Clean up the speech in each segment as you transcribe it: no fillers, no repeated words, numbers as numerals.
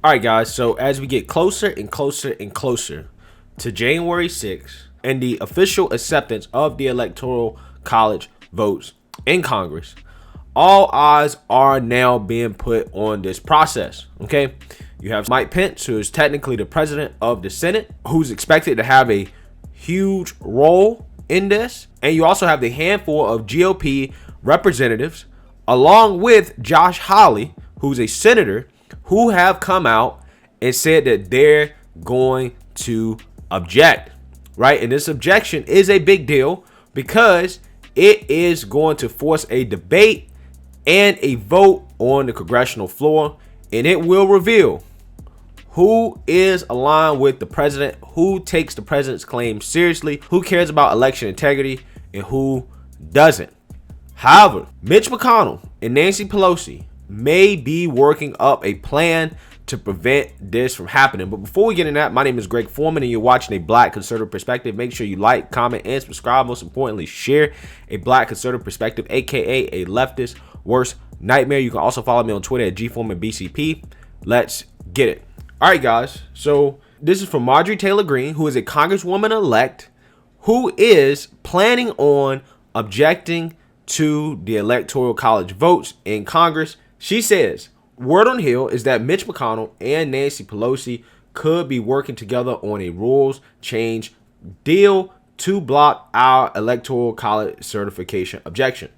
All right, guys. So as we get closer and closer and closer to January 6th and the official acceptance of the Electoral College votes in Congress, all eyes are now being put on this process. Okay, you have Mike Pence, who is technically the president of the Senate, who's expected to have a huge role in this, and you also have the handful of GOP representatives, along with Josh Hawley, who's a senator, who have come out and said that they're going to object, right? And this objection is a big deal because it is going to force a debate and a vote on the congressional floor, and it will reveal who is aligned with the president, who takes the president's claims seriously, who cares about election integrity, and who doesn't. However, Mitch McConnell and Nancy Pelosi may be working up a plan to prevent this from happening. But before we get into that, my name is Greg Foreman, and you're watching A Black Conservative Perspective. Make sure you like, comment, and subscribe. Most importantly, share. A Black Conservative Perspective, aka a leftist worst nightmare. You can also follow me on Twitter at GForemanBCP. Let's get it. All right, guys. So this is from Majorie Greene, who is a Congresswoman-elect, who is planning on objecting to the Electoral College votes in Congress. She says, word on Hill is that Mitch McConnell and Nancy Pelosi could be working together on a rules change deal to block our Electoral College Certification objection.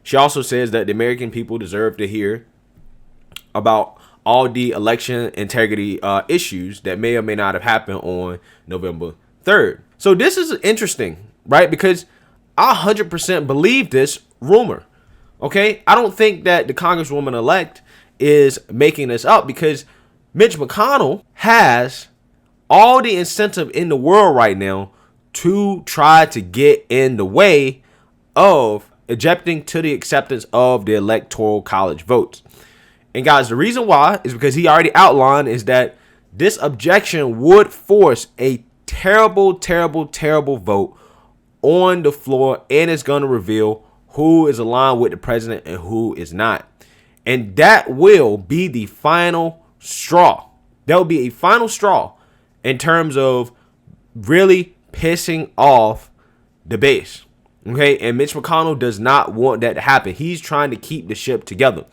She also says that the American people deserve to hear about all the election integrity issues that may or may not have happened on November 3rd. So this is interesting, right? Because I 100% believe this rumor. Okay, I don't think that the Congresswoman-elect is making this up, because Mitch McConnell has all the incentive in the world right now to try to get in the way of objecting to the acceptance of the Electoral College votes. And guys, the reason why is because he already outlined is that this objection would force a terrible, terrible, terrible vote on the floor, and it's going to reveal who is aligned with the president and who is not. And that will be the final straw. That will be a final straw in terms of really pissing off the base. Okay, and Mitch McConnell does not want that to happen. He's trying to keep the ship together.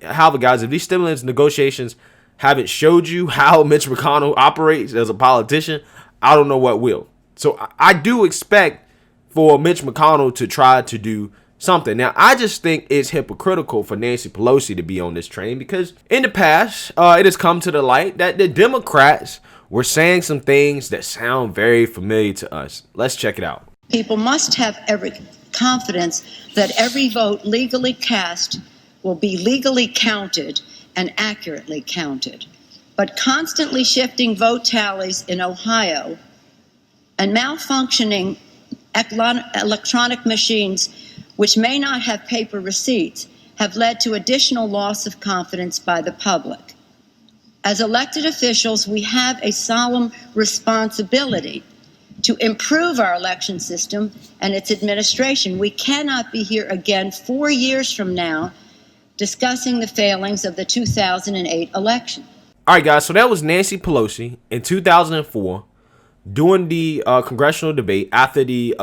However, guys, if these stimulus negotiations haven't showed you how Mitch McConnell operates as a politician, I don't know what will. So I do expect for Mitch McConnell to try to do something. Now, I just think it's hypocritical for Nancy Pelosi to be on this train, because in the past, it has come to the light that the Democrats were saying some things that sound very familiar to us. Let's check it out. People must have every confidence that every vote legally cast will be legally counted and accurately counted. But constantly shifting vote tallies in Ohio and malfunctioning electronic machines, which may not have paper receipts, have led to additional loss of confidence by the public. As elected officials, we have a solemn responsibility to improve our election system and its administration. We cannot be here again 4 years from now discussing the failings of the 2008 election. All right, guys, so that was Nancy Pelosi in 2004 during the congressional debate after the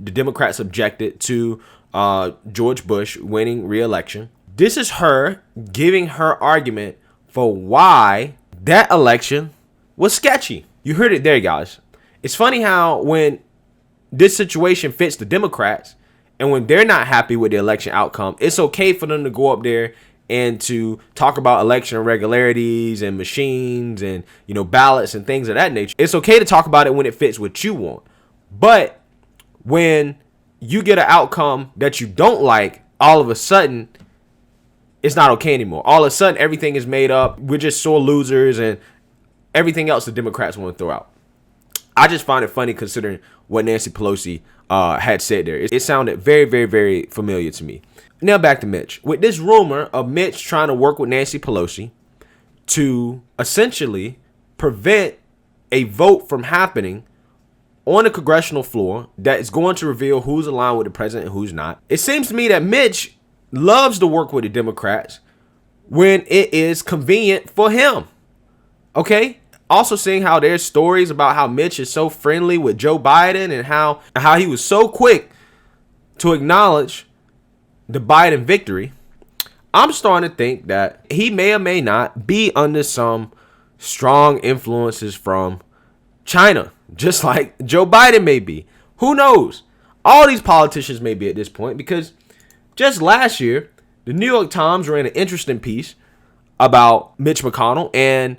Democrats objected to George Bush winning re-election. This is her giving her argument for why that election was sketchy. You heard it there, guys. It's funny how when this situation fits the Democrats and when they're not happy with the election outcome, it's okay for them to go up there and to talk about election irregularities and machines and, ballots and things of that nature. It's okay to talk about it when it fits what you want. But when you get an outcome that you don't like, all of a sudden, it's not okay anymore. All of a sudden, everything is made up. We're just sore losers and everything else the Democrats want to throw out. I just find it funny considering what Nancy Pelosi had said there. It sounded very, very, very familiar to me. Now back to Mitch. With this rumor of Mitch trying to work with Nancy Pelosi to essentially prevent a vote from happening on the congressional floor that is going to reveal who's aligned with the president and who's not. It seems to me that Mitch loves to work with the Democrats when it is convenient for him. Okay. Also seeing how there's stories about how Mitch is so friendly with Joe Biden and how he was so quick to acknowledge the Biden victory. I'm starting to think that he may or may not be under some strong influences from China, just like Joe Biden may be. Who knows? All these politicians may be at this point, because just last year, the New York Times ran an interesting piece about Mitch McConnell and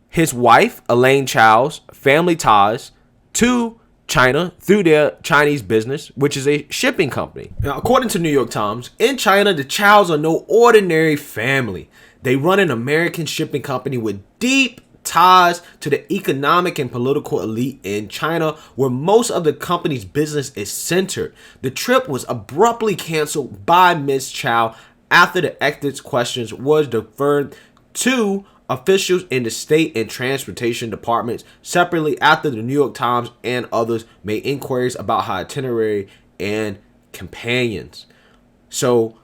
his wife, Elaine Chao's family ties to China through their Chinese business, which is a shipping company. Now, according to New York Times, in China, the Chaos are no ordinary family. They run an American shipping company with deep ties to the economic and political elite in China, where most of the company's business is centered. The trip was abruptly canceled by Ms. Chao after the ethics questions was deferred to officials in the state and transportation departments separately after the New York Times and others made inquiries about her itinerary and companions. So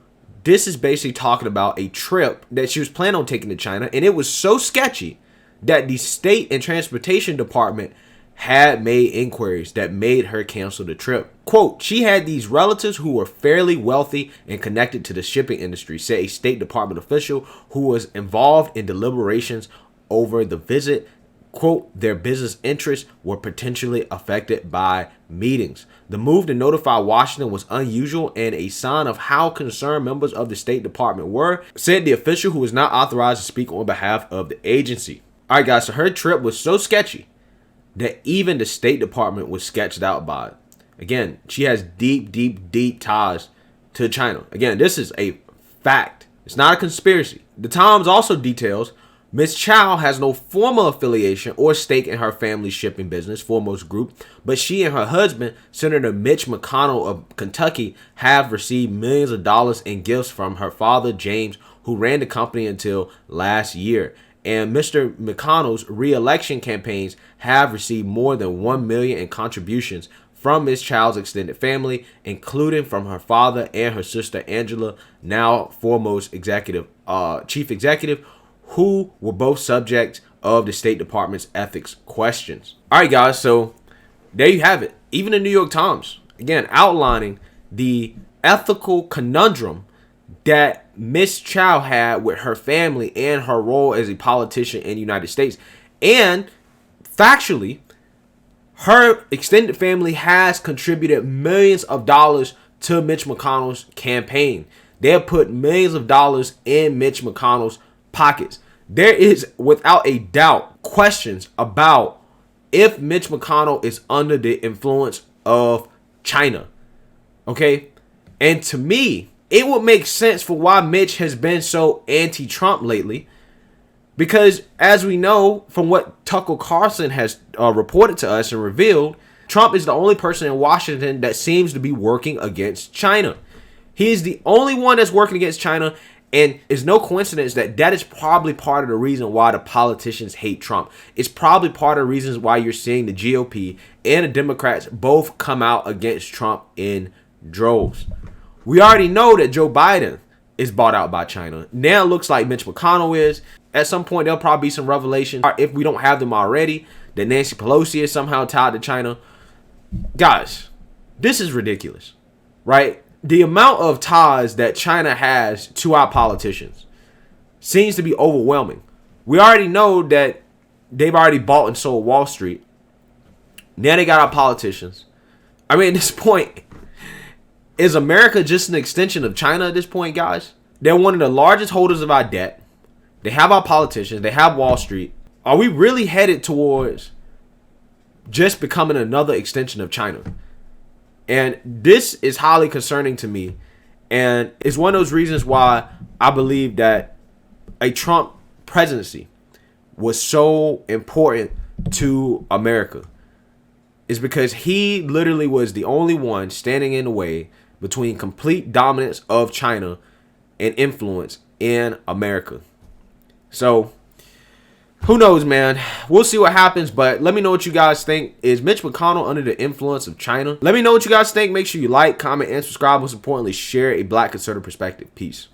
this is basically talking about a trip that she was planning on taking to China, and it was so sketchy that the state and transportation department had made inquiries that made her cancel the trip. Quote, she had these relatives who were fairly wealthy and connected to the shipping industry, said a State Department official who was involved in deliberations over the visit. Quote, their business interests were potentially affected by meetings. The move to notify Washington was unusual and a sign of how concerned members of the State Department were, said the official who was not authorized to speak on behalf of the agency. All right, guys, so her trip was so sketchy that even the State Department was sketched out by it. Again, she has deep ties to China. Again, this is a fact. It's not a conspiracy. The Times also details Ms. Chao has no formal affiliation or stake in her family's shipping business, Foremost Group, but she and her husband, Senator Mitch McConnell of Kentucky, have received millions of dollars in gifts from her father, James, who ran the company until last year. And Mr. McConnell's re-election campaigns have received more than $1 million in contributions from Ms. Chao's extended family, including from her father and her sister Angela, now Foremost chief executive, who were both subject of the State Department's ethics questions. All right, guys, so there you have it. Even the New York Times, again, outlining the ethical conundrum that Miss Chao had with her family and her role as a politician in the United States. And factually, her extended family has contributed millions of dollars to Mitch McConnell's campaign. They have put millions of dollars in Mitch McConnell's pockets. There is, without a doubt, questions about if Mitch McConnell is under the influence of China. Okay? And to me, it would make sense for why Mitch has been so anti-Trump lately. Because as we know from what Tucker Carlson has reported to us and revealed, Trump is the only person in Washington that seems to be working against China. He is the only one that's working against China, and it's no coincidence that that is probably part of the reason why the politicians hate Trump. It's probably part of the reasons why you're seeing the GOP and the Democrats both come out against Trump in droves. We already know that Joe Biden is bought out by China. Now it looks like Mitch McConnell is. At some point, there'll probably be some revelations, if we don't have them already, that Nancy Pelosi is somehow tied to China. Guys, this is ridiculous, right? The amount of ties that China has to our politicians seems to be overwhelming. We already know that they've already bought and sold Wall Street. Now they got our politicians. I mean, at this point, is America just an extension of China at this point, guys? They're one of the largest holders of our debt. They have our politicians. They have Wall Street. Are we really headed towards just becoming another extension of China? And this is highly concerning to me. And it's one of those reasons why I believe that a Trump presidency was so important to America. Is because he literally was the only one standing in the way between complete dominance of China and influence in America. So, who knows, man? We'll see what happens, but let me know what you guys think. Is Mitch McConnell under the influence of China? Let me know what you guys think. Make sure you like, comment, and subscribe. Most importantly, share a Black conservative perspective. Peace.